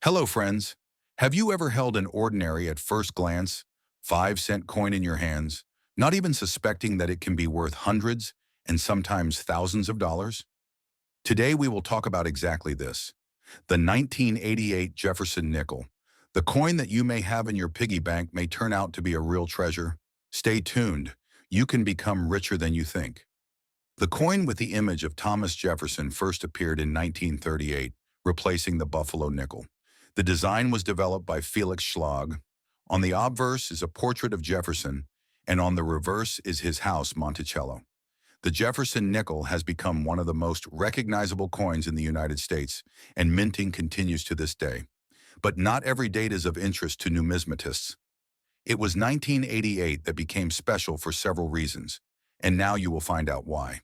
Hello, friends. Have you ever held an ordinary at first glance 5-cent coin in your hands, not even suspecting that it can be worth hundreds and sometimes thousands of dollars? Today we will talk about exactly this. The 1988 Jefferson nickel. The coin that you may have in your piggy bank may turn out to be a real treasure. Stay tuned. You can become richer than you think. The coin with the image of Thomas Jefferson first appeared in 1938, replacing the Buffalo nickel. The design was developed by Felix Schlag. On the obverse is a portrait of Jefferson, and on the reverse is his house, Monticello. The Jefferson nickel has become one of the most recognizable coins in the United States, and minting continues to this day. But not every date is of interest to numismatists. It was 1988 that became special for several reasons, and now you will find out why.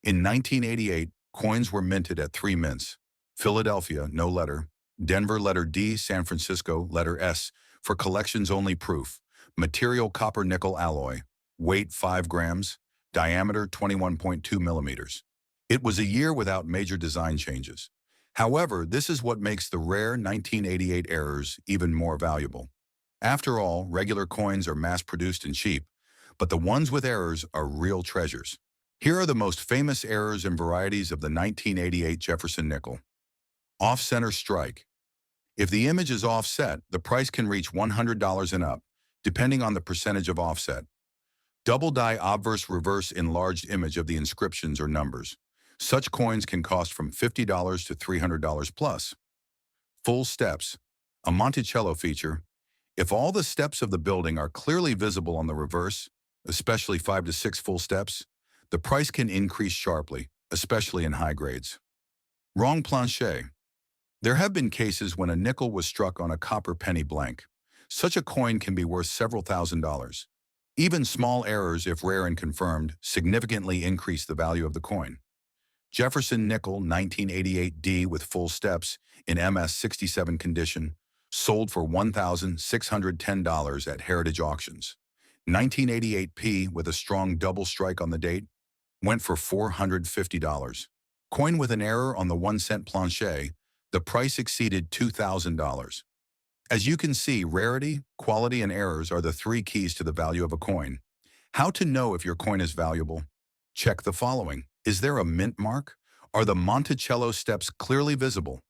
In 1988, coins were minted at three mints: Philadelphia, no letter; Denver, letter D; San Francisco, letter S, for collections-only proof; material copper-nickel alloy; weight 5 grams; diameter 21.2 millimeters. It was a year without major design changes. However, this is what makes the rare 1988 errors even more valuable. After all, regular coins are mass-produced and cheap, but the ones with errors are real treasures. Here are the most famous errors and varieties of the 1988 Jefferson nickel. Off-center strike. If the image is offset, the price can reach $100 and up, depending on the percentage of offset. Double-die obverse reverse enlarged image of the inscriptions or numbers. Such coins can cost from $50 to $300 plus. Full steps. A Monticello feature. If all the steps of the building are clearly visible on the reverse, especially 5 to 6 full steps, the price can increase sharply, especially in high grades. Wrong plancher. There have been cases when a nickel was struck on a copper penny blank. Such a coin can be worth several $1,000s. Even small errors, if rare and confirmed, significantly increase the value of the coin. Jefferson nickel 1988D with full steps in MS67 condition, sold for $1,610 at Heritage Auctions. 1988P with a strong double strike on the date went for $450. Coin with an error on the 1-cent plancher, the price exceeded $2,000. As you can see, rarity, quality, and errors are the three keys to the value of a coin. How to know if your coin is valuable? Check the following. Is there a mint mark? Are the Monticello steps clearly visible?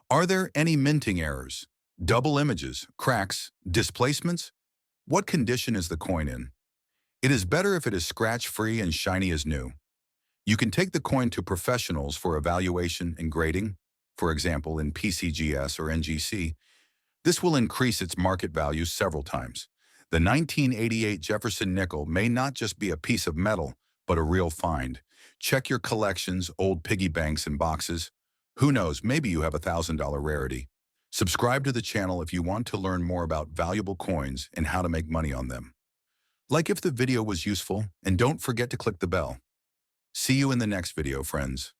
Are there any minting errors? Double images, cracks, displacements? What condition is the coin in? It is better if it is scratch-free and shiny as new. You can take the coin to professionals for evaluation and grading, for example in PCGS or NGC. This will increase its market value several times. The 1988 Jefferson nickel may not just be a piece of metal, but a real find. Check your collections, old piggy banks and boxes. Who knows, maybe you have a $1,000 rarity. Subscribe to the channel if you want to learn more about valuable coins and how to make money on them. Like if the video was useful, and don't forget to click the bell. See you in the next video, friends.